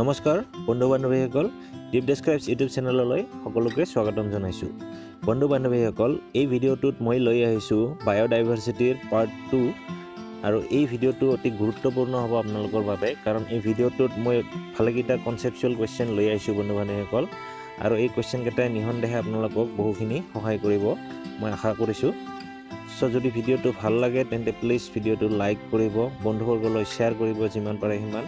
নমস্কাৰ বন্ধু বান্ধৱীসকল deep ডেস্ক্ৰাইবছ YouTube চেনেললৈ সকলোকে স্বাগতম জনাইছোঁ। বন্ধু বান্ধৱীসকল এই ভিডিঅ'টোত মই লৈ আহিছোঁ বায়'ডাইভাৰ্চিটিৰ পাৰ্ট 2 আৰু এই ভিডিঅ'টো অতি গুৰুত্বপূৰ্ণ হ'ব আপোনালোকৰ বাবে, কাৰণ এই ভিডিঅ'টোত মই ভালেকেইটা কনচেপচুৱেল কুৱেশ্যন লৈ আহিছোঁ বন্ধু বান্ধৱীসকল, আৰু এই কুৱেশ্যনকেইটাই নিঃসন্দেহে আপোনালোকক বহুখিনি সহায় কৰিব মই আশা কৰিছোঁ। সো যদি ভিডিঅ'টো ভাল লাগে তেন্তে প্লিজ ভিডিঅ'টো লাইক কৰিব, বন্ধুবৰ্গলৈ শ্বেয়াৰ কৰিব যিমান পাৰে সিমান,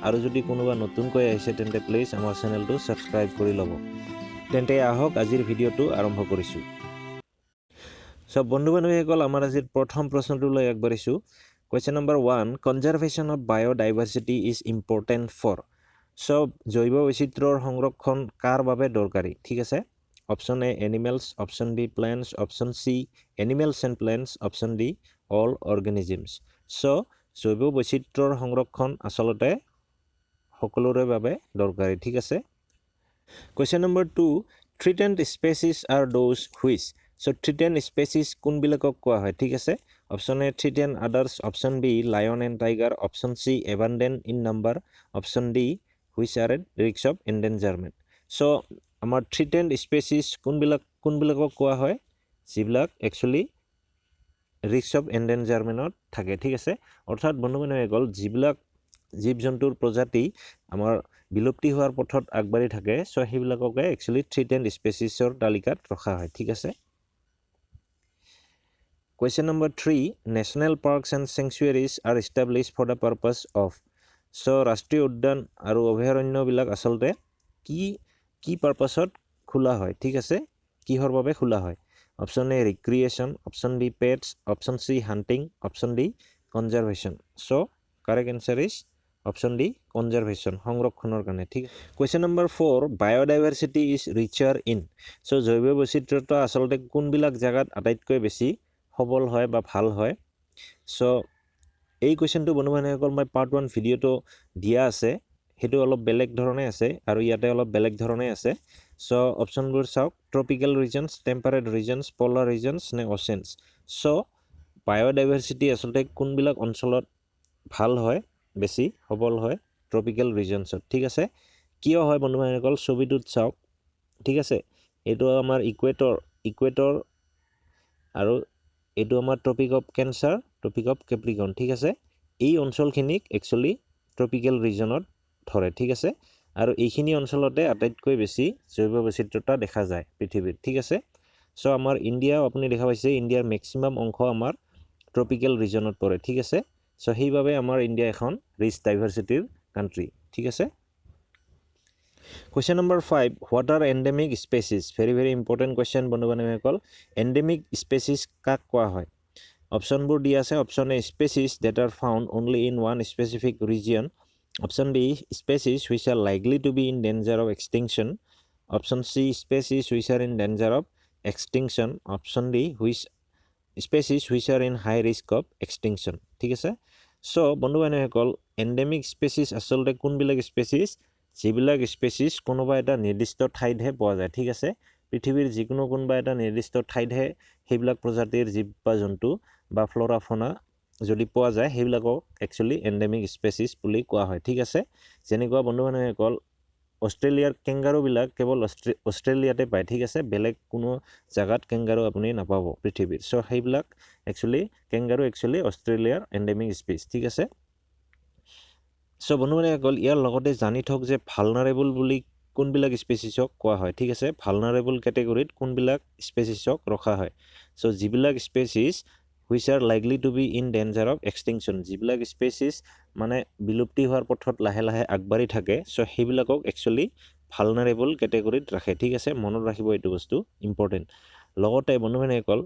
আৰু যদি কোনোবা নতুনকৈ আহিছে তেন্তে প্লিজ আমাৰ চেনেলটো ছাবস্ক্ৰাইব কৰি ল'ব। তেন্তে আহক আজিৰ ভিডিঅ'টো আৰম্ভ কৰিছোঁ। সব বন্ধু বান্ধৱীসকল আমাৰ আজিৰ প্ৰথম প্ৰশ্নটোলৈ আগবাঢ়িছোঁ। Question number 1, conservation of biodiversity is important for. সব জৈৱ বৈচিত্ৰ্যৰ সংৰক্ষণ কাৰ বাবে দৰকাৰী? ঠিক আছে, option A animals, option B plants, option C animals and plants, option D all organisms. So জৈৱ বৈচিত্ৰ্যৰ সংৰক্ষণ আচলতে সকলোৰে বাবে দৰকাৰী। ঠিক আছে। Question number 2, threatened species are those which. So threatened species কোনবিলাকক কোৱা হয়? ঠিক আছে, option A threatened others, option B lion and tiger, option C abundant in number, option D which are at risk of endangerment. So আমাৰ threatened species কোনবিলাকক কোৱা হয়? যিবিলাক একচুৱেলি ৰিস্ক অফ এণ্ডেঞ্জাৰমেণ্টত থাকে। ঠিক আছে, অৰ্থাৎ বন্ধু বান্ধৱীসকল যিবিলাক জীৱ জন্তুৰ প্ৰজাতি আমাৰ বিলুপ্তি হোৱাৰ পথত আগবাঢ়ি থাকে, সো সেইবিলাককে একচুৱেলি থ্ৰিটেণ্ড স্পেচিছৰ তালিকাত ৰখা হয়। ঠিক আছে। Question number 3, national parks and sanctuaries are established for the purpose of. So ৰাষ্ট্ৰীয় উদ্যান আৰু অভয়াৰণ্যবিলাক আচলতে কি পাৰ্পাছত খোলা হয়? ঠিক আছে, কিহৰ বাবে খোলা হয়? Option A recreation, option B pets, option C hunting, option D conservation. So correct answer is option D conservation, সংৰক্ষণৰ কাৰণে। ঠিক আছে। Question number 4, biodiversity is richer in. So জৈৱ বৈচিত্ৰ্যতা আচলতে কোনবিলাক জেগাত আটাইতকৈ বেছি সবল হয় বা ভাল হয়? সো এই কুৱেশ্যনটো বন্ধু বান্ধৱীসকল মই পাৰ্ট 1 ভিডিঅ'টো দিয়া আছে, সেইটো অলপ বেলেগ ধৰণে আছে আৰু ইয়াতে অলপ বেলেগ ধৰণে আছে। সো অপশ্যনবোৰ চাওক, tropical regions, temperate regions, polar regions নে অ'চেনছ। সো বায়'ডাইভাৰ্চিটি আচলতে কোনবিলাক অঞ্চলত ভাল হয়, বেছি সবল হয়? ট্ৰপিকেল ৰিজনছত। ঠিক আছে, কিয় হয় বন্ধু বান্ধৱীসকল ছবিটোত চাওক। ঠিক আছে, এইটো আমাৰ ইকুৱেটৰ আৰু এইটো আমাৰ Tropic of Cancer, Tropic of Capricorn. ঠিক আছে, এই অঞ্চলখিনিক একচুৱেলি ট্ৰপিকেল ৰিজনত ধৰে। ঠিক আছে, আৰু এইখিনি অঞ্চলতে আটাইতকৈ বেছি জৈৱ বৈচিত্ৰ্যতা দেখা যায় পৃথিৱীত। ঠিক আছে, সো আমাৰ ইণ্ডিয়াও আপুনি দেখা পাইছে, ইণ্ডিয়াৰ মেক্সিমাম অংশ আমাৰ ট্ৰপিকেল ৰিজনত পৰে। ঠিক আছে, সো সেইবাবে আমাৰ ইণ্ডিয়া এখন ৰিচ ডাইভাৰ্চিটিৰ কাণ্ট্ৰি। ঠিক আছে। Question number 5, what are endemic species. Very important question বন্ধু বান্ধৱীসকল। এণ্ডেমিক স্পেচিছ কাক কোৱা হয়? অপশ্যনবোৰ দিয়া আছে। Option A species that are found only in one specific region, option B species which are likely to be in danger of extinction, option C species which are in danger of extinction, option D species which are in high risk of extinction. ঠিক আছে। So বন্ধু বান্ধৱীসকল endemic species আচলতে কোনবিলাক species? যিবিলাক species কোনোবা এটা নিৰ্দিষ্ট ঠাইতহে পোৱা যায়। ঠিক আছে, পৃথিৱীৰ যিকোনো কোনোবা এটা নিৰ্দিষ্ট ঠাইতহে সেইবিলাক প্ৰজাতিৰ জীৱ বা জন্তু বা ফ্ল'ৰা ফ'না যদি পোৱা যায়, সেইবিলাকক একচুৱেলি এণ্ডেমিক স্পেচিছ বুলি কোৱা হয়। ঠিক আছে, যেনেকুৱা বন্ধু বান্ধৱীসকল অষ্ট্ৰেলিয়াৰ কেংগাৰুবিলাক কেৱল অষ্ট্ৰেলিয়াতে পায়। ঠিক আছে, বেলেগ কোনো জেগাত কেংগাৰু আপুনি নাপাব পৃথিৱীৰ। সো সেইবিলাক একচুৱেলি কেংগাৰু একচুৱেলি অষ্ট্ৰেলিয়াৰ এণ্ডেমিক স্পেচিছ। ঠিক আছে। সো বন্ধু বান্ধৱীসকল ইয়াৰ লগতে জানি থওক যে ভালনাৰেবল বুলি কোনবিলাক স্পেচিছক কোৱা হয়। ঠিক আছে, ভালনাৰেবল কেটেগৰীত কোনবিলাক স্পেচিছক ৰখা হয়? সো যিবিলাক species which are likely to be in danger of extinction, যিবিলাক স্পেচিছ মানে বিলুপ্তি হোৱাৰ পথত লাহে লাহে আগবাঢ়ি থাকে, সো সেইবিলাকক একচুৱেলি ভালনাৰেবল কেটেগৰীত ৰাখে। ঠিক আছে, মনত ৰাখিব এইটো বস্তু ইম্পৰ্টেণ্ট। লগতে বন্ধু বান্ধৱীসকল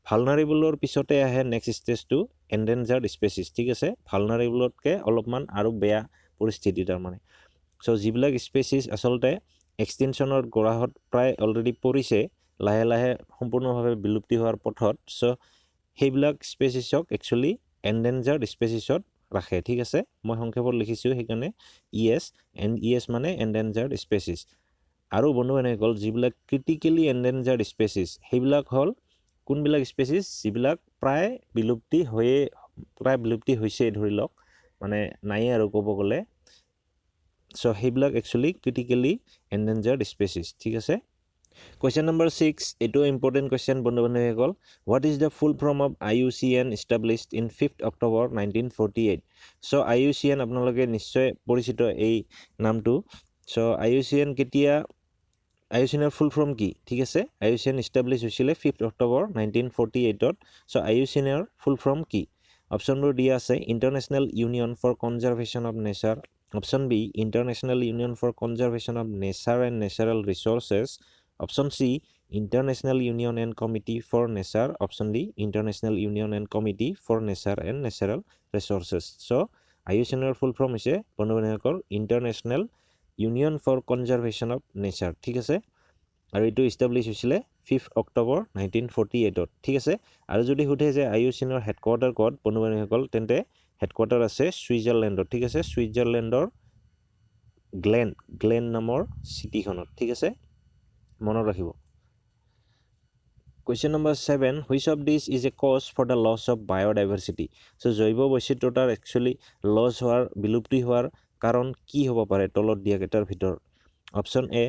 ভালনাৰেবলৰ পিছতে আহে নেক্সট ষ্টেজটো এণ্ডেঞ্জাৰ্ড স্পেচিছ। ঠিক আছে, ভালনাৰেবলতকৈ অলপমান আৰু বেয়া পৰিস্থিতি তাৰমানে। সো যিবিলাক স্পেচিছ আচলতে এক্সটিংশ্যনৰ গৰাহত প্ৰায় অলৰেডি পৰিছে, লাহে লাহে সম্পূৰ্ণভাৱে বিলুপ্তি হোৱাৰ পথত, সো সেইবিলাক স্পেচিছক একচুৱেলি এণ্ডেঞ্জাৰ্ড স্পেচিছত ৰাখে। ঠিক আছে, মই সংক্ষেপত লিখিছোঁ সেইকাৰণে ES মানে এণ্ডেঞ্জাৰ্ড স্পেচিছ। আৰু বন্ধু বান্ধৱীসকল যিবিলাক ক্ৰিটিকেলি এণ্ডেঞ্জাৰ্ড স্পেচিছ, সেইবিলাক হ'ল কোনবিলাক স্পেচিছ? যিবিলাক প্ৰায় বিলুপ্তি হৈছে ধৰি লওক, মানে নায়েই আৰু ক'ব গ'লে, সো সেইবিলাক একচুয়ালি ক্রিটিক্যালি এন্ডেঞ্জার্ড স্পেসিস ঠিক আছে Question number 6 এটো important question বন্ধু বান্ধৱীসকল what is the full form of IUCN established in 5th October 1948 so IUCN আপোনালোকে নিশ্চয় পৰিচিত এই নামটো so IUCN কেতিয়া IUCN এর ফুল ফর্ম কি ঠিক আছে IUCN established হৈছিলে 5th October 1948 ত so IUCN এর ফুল ফর্ম কি অপশনবোৰ দিয়া আছে International Union for Conservation of Nature option B International Union for Conservation of Nature and Natural Resources option C International Union and Committee for Nature option D International Union and Committee for Nature and Natural Resources so IUCN এর full form হৈছে বন্ধুসকল International Union for Conservation of Nature ঠিক আছে আৰু এটো establish হৈছিলে 5th October 1948 ত ঠিক আছে আৰু যদি হুধে যে IUCN এৰ হেডকোয়াৰ্টাৰ কোড বন্ধুসকল তেন্তে হেডকোয়াৰ্টাৰ আছে সুইজাৰল্যান্ডত ঠিক আছে সুইজাৰল্যান্ডৰ গ্লেন নামৰ সিটিখনত ঠিক আছে মনত ৰাখিব Question number 7 which of these is a cause for the loss of biodiversity so জৈৱ বৈচিত্ৰতাৰ actually loss হোৱাৰ বিলুপ্তি হোৱাৰ কাৰণ কি হ'ব পাৰে তলত দিয়া কেটাৰ ভিতৰ option A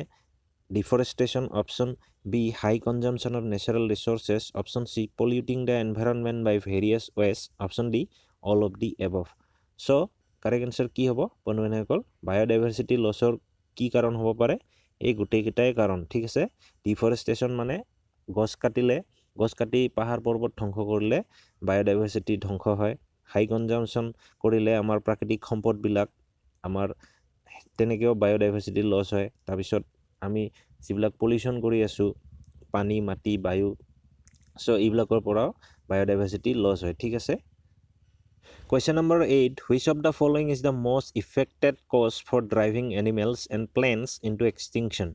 deforestation option B high consumption of natural resources option C polluting the environment by various ways option D all of the above so correct answer কি হ'ব বন্ধুসকল biodiversity lossৰ কি কাৰণ হ'ব পাৰে এই গুটেই কেটাই কাৰণ ঠিক আছে ডিফৰেষ্টেশন মানে গছ কাটি পাহাৰ পৰ্বত ধ্বংস কৰিলে বায়োডাইভাৰ্সিটি ধ্বংস হয় হাই কনজাম্পশন কৰিলে আমাৰ প্ৰাকৃতিক সম্পদ বিলাক আমাৰ তেনেকেও বায়োডাইভাৰ্সিটি লস হয় তাৰ পিছত আমি যিবিলাক পলিউশন কৰি আছো পানী মাটি বায়ু সো এইবিলাকৰ পৰা বায়োডাইভাৰ্সিটি লস হয় ঠিক আছে Question number 8 which of the following is the most affected cause for driving animals and plants into extinction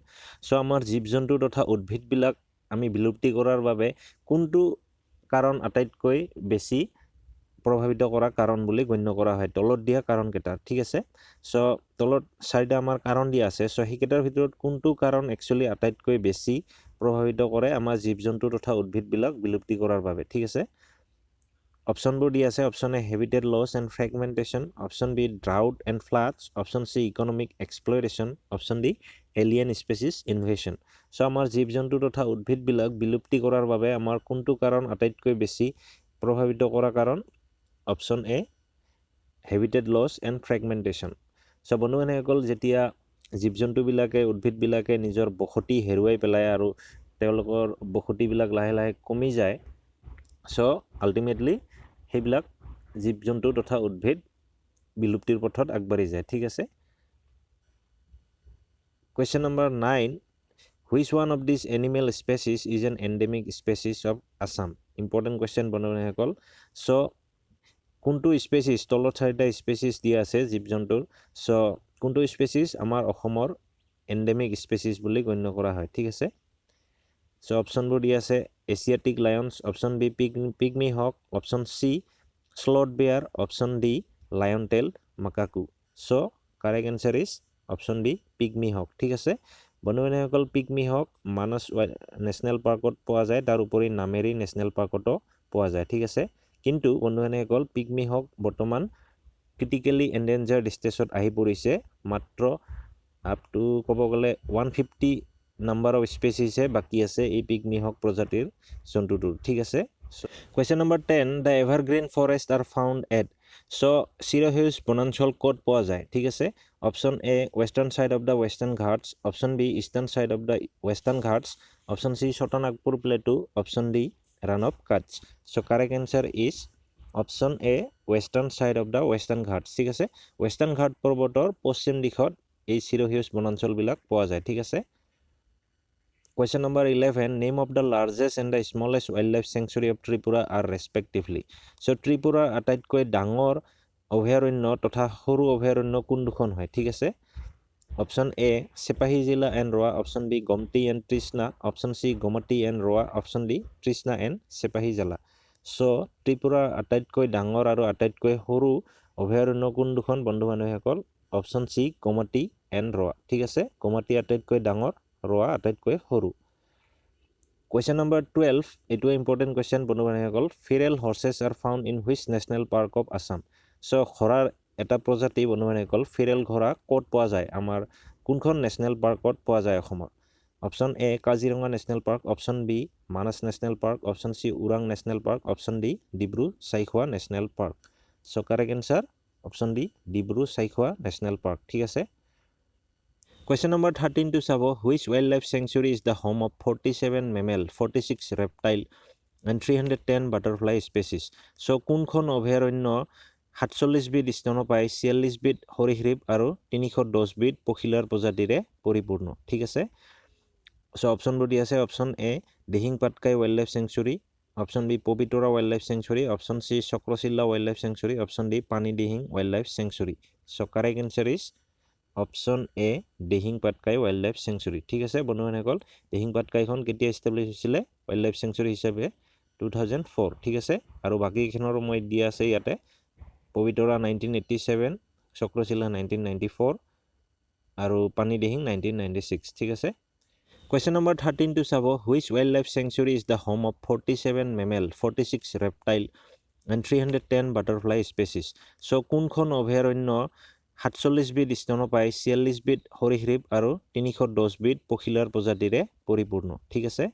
so আমাৰ জীৱ-জন্তু তথা উদ্ভিদ বিলাক আমি বিলুপ্তি কৰাৰ বাবে কোনটো কাৰণ আটাইতকৈ বেছি প্ৰভাৱিত কৰা কাৰণ বুলি গণ্য কৰা হয় তলত দিয়া কাৰণ কেটা ঠিক আছে সো তলত চাৰিটা আমাৰ কাৰণ দিয়া আছে সো হিকেটাৰ ভিতৰত কোনটো কাৰণ একচুয়ালি আটাইতকৈ বেছি প্ৰভাৱিত কৰে আমাৰ জীৱ-জন্তু তথা উদ্ভিদ বিলাক বিলুপ্তি কৰাৰ বাবে ঠিক আছে Option B দিয়া আছে option A habitat loss and fragmentation option B drought and floods option C economic exploitation option D alien species invasion so আমাৰ জীৱ-জন্তু তথা উদ্ভিদ বিলাক বিলুপ্তি কৰাৰ বাবে আমাৰ কোনটো কাৰণ আটাইতকৈ বেছি প্ৰভাৱিত কৰা কাৰণ option A habitat loss and fragmentation so বন্ধুসকল যেতিয়া জীৱ-জন্তু বিলাকে উদ্ভিদ বিলাকে নিজৰ বসতি হেৰুৱাই পেলায় আৰু তেওঁলোকৰ বসতি বিলাক লাহে লাহে কমি যায় so ultimately সেইবিলাক জীৱ-জন্তু তথা উদ্ভিদ বিলুপ্তিৰ পথত আগবাঢ়ি যায় ঠিক আছে Question number 9 which one of these animal species is an endemic species of Assam important question বন্ধুসকল so কোনটো স্পেচিছ তলত চাৰিটা স্পেচিছ দিয়া আছে জীৱ-জন্তুৰ so কোনটো স্পেচিছ আমাৰ অসমৰ এন্ডেমিক স্পেচিছ বুলি গণ্য কৰা হয় ঠিক আছে so option বোৰ দিয়া আছে Asiatic lions option B pygmy hawk option C sloth bear option D lion tailed macaque so correct answer is option B pygmy hawk ঠিক আছে বন্ধুসকল pygmy hawk মানস ন্যাশনাল পাৰ্কত পোৱা যায় তাৰ উপৰি নামেৰি ন্যাশনাল পাৰ্কতো পোৱা যায় ঠিক আছে কিন্তু বন্ধুসকল pygmy hawk বৰ্তমান ক্ৰিটিক্যালি এন্ডেঞ্জাৰ্ড ষ্টেজত আহি পৰিছে মাত্ৰ আপ টু ক'ব গলে 150 number of species है बाकी আছে এই pygmy hawk প্ৰজাতিৰ জন্তুটোৰ ঠিক আছে Question number 10 the evergreen forests are found at so চিৰসেউজ বনাঞ্চল ক'ত পোৱা যায় ঠিক আছে option A western side of the western ghats option B eastern side of the western ghats option C Chotanagpur plateau option D run of kutch so correct answer is option A western side of the western ghats ঠিক আছে western ghat পৰ্বতৰ পশ্চিম দিশত এই চিৰসেউজ বনাঞ্চল বিলাক পোৱা যায় ঠিক আছে Question number 11 name of the largest and the smallest wildlife sanctuary of Tripura are respectively so Tripura আটাইতকৈ ডাঙৰ অভয়াৰণ্য তথা সৰু অভয়াৰণ্য কোন দুখন হয় ঠিক আছে option A Sepahi Jila and Roa option B Gomti and Trishna option C Gomati and Roa option D Trishna and Sepahi Jala so Tripura আটাইতকৈ ডাঙৰ আৰু আটাইতকৈ সৰু অভয়াৰণ্য কোন দুখন বন্ধু বান্ধৱীসকল option C Gomati and Roa ঠিক আছে Gomati আটাইতকৈ ডাঙৰ Roa আটাইতকৈ সৰু Question number 12 এটো important question বন্ধু বান্ধৱীসকল feral horses are found in which national park of Assam so খৰাৰ এটা প্ৰজাতি বন্ধুবান্ধৱীসকল ফেৰেল ঘোঁৰা ক'ত পোৱা যায় আমাৰ কোনখন নেশ্যনেল পাৰ্কত পোৱা যায় অসমৰ option A Kaziranga national park option B Manas national park option C Orang national park option D Dibru Saikhowa national park so correct answer option D Dibru Saikhowa national park ঠিক আছে Question number 13 to Sabo, which wildlife sanctuary is the home of 47 mammal, 46 reptile and 310 butterfly species? So, কোনখন অভয়াৰণ্য 47 বিধ স্তন্যপায়ী 46 বিধ সৰীসৃপ আৰু 310 বিধ পখিলাৰ প্ৰজাতিৰে পৰিপূৰ্ণ ঠিক আছে সো অপশ্যনবোৰ দি আছে option A Dihing Patkai wildlife sanctuary option B Pobitora wildlife sanctuary option C Chakrashila wildlife sanctuary option D Pani Dihing wildlife sanctuary so correct answer is option A Dihing Patkai wildlife sanctuary ঠিক আছে বন্ধুবান্ধৱীসকল দিহিং পাটকাইখন কেতিয়া এষ্টাব্লিছ হৈছিলে ৱাইল্ডলাইফ চেঞ্চুৰী হিচাপে 2004 ঠিক আছে আৰু বাকীখনৰ মই দিয়া আছে ইয়াতে পবিতৰা 1987 চক্ৰশিলা 1994 আৰু পানী দিহিং 1996 ঠিক আছে Question number 13 to Sabo, which wildlife sanctuary is the home of 47 mammal, 46 reptile and 310 butterfly species? So, কোনখন অভয়াৰণ্য 47 বিধ স্তন্যপায়ী 46 বিধ সৰীসৃপ আৰু 310 বিধ পখিলাৰ প্ৰজাতিৰে পৰিপূৰ্ণ ঠিক আছে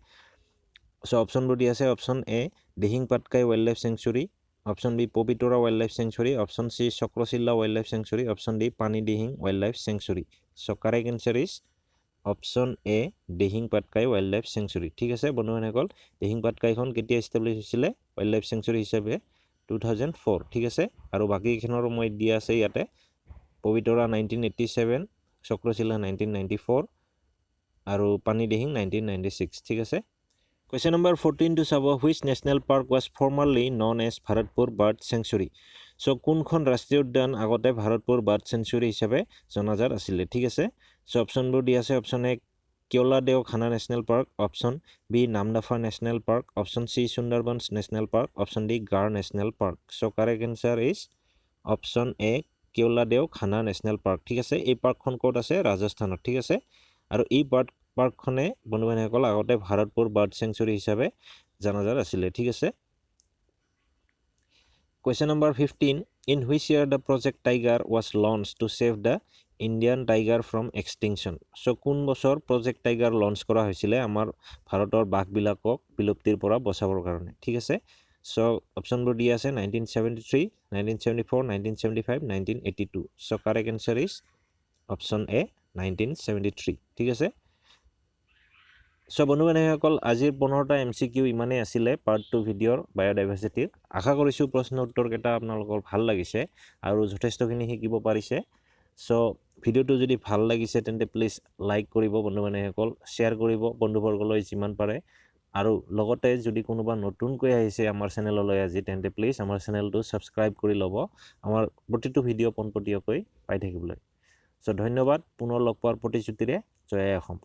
সো অপশ্যনবোৰ দি আছে option A Dihing Patkai wildlife sanctuary option B Pobitora wildlife sanctuary option C Chakrashila wildlife sanctuary option D Pani Dihing wildlife sanctuary so correct answer is option A Dihing Patkai wildlife sanctuary ঠিক আছে বন্ধুবান্ধৱীসকল দিহিং পাটকাইখন কেতিয়া এষ্টাব্লিছ হৈছিলে ৱাইল্ডলাইফ চেঞ্চুৰী হিচাপে 2004 ঠিক আছে আৰু বাকীখনৰ মই দিয়া আছে ইয়াতে পবিতৰা 1987 চক্ৰশিলা 1994 আৰু পানী দিহিং 1996 ঠিক আছে Question number 14 to Sabo, which national park was formerly known as Bharatpur Bird Sanctuary? So, কোনখন ৰাষ্ট্ৰীয় উদ্যান আগতে ভাৰতপুৰ বাৰ্ড চেঞ্চুৰী হিচাপে জনাজাত আছিলে ঠিক আছে সো অপশ্যনবোৰ দি আছে option A Keoladeo Ghana national park option B Namdapha national park option C Sundarbans national park option D Gir national park so correct answer is option A Keoladeo Ghana national park ঠিক আছে এই পাৰ্কখন ক'ত আছে ৰাজস্থানত ঠিক আছে আৰু এই পাৰ্কখনে বন্ধুবান্ধৱীসকল আগতে ভাৰতপুৰ বাৰ্ড চেঞ্চুৰী হিচাপে জনাজাত আছিলে ঠিক আছে Question number 15 in which year the project tiger was launched to save the Indian tiger from extinction so কোন বছৰ project tiger launch কৰা হৈছিলে আমাৰ ভাৰতৰ বাঘবিলাকক বিলুপ্তিৰ পৰা বচাবৰ কাৰণে ঠিক আছে সো অপশ্যনবোৰ দি আছে 1973 1974 1975 1982 so correct answer is option এ 1973 ঠিক আছে সো বন্ধুবান্ধৱীসকল আজিৰ 15টা এমচিকিউ ইমানেই আছিলে পাৰ্ট 2 ভিডিঅ'ৰ বায়োডাইভাৰ্চিটিৰ আশা কৰিছোঁ প্ৰশ্ন উত্তৰকেইটা আপোনালোকৰ ভাল লাগিছে আৰু যথেষ্টখিনি শিকিব পাৰিছে সো ভিডিঅ'টো যদি ভাল লাগিছে তেন্তে প্লিজ লাইক কৰিব বন্ধুবান্ধৱীসকল শ্বেয়াৰ কৰিব বন্ধুবৰ্গলৈ যিমান পাৰে আৰু লগতে যদি কোনোবা নতুনকৈ আহিছে আমাৰ চেনেললৈ আজি তেন্তে প্লিজ আমাৰ চেনেলটো সাবস্ক্ৰাইব কৰি ল'ব আমাৰ প্ৰতিটো ভিডিঅ' পোনপটীয়াকৈ পাই থাকিবলৈ সো ধন্যবাদ পুনৰ লগ পোৱাৰ প্ৰতিশ্ৰুতিৰে জয় অসম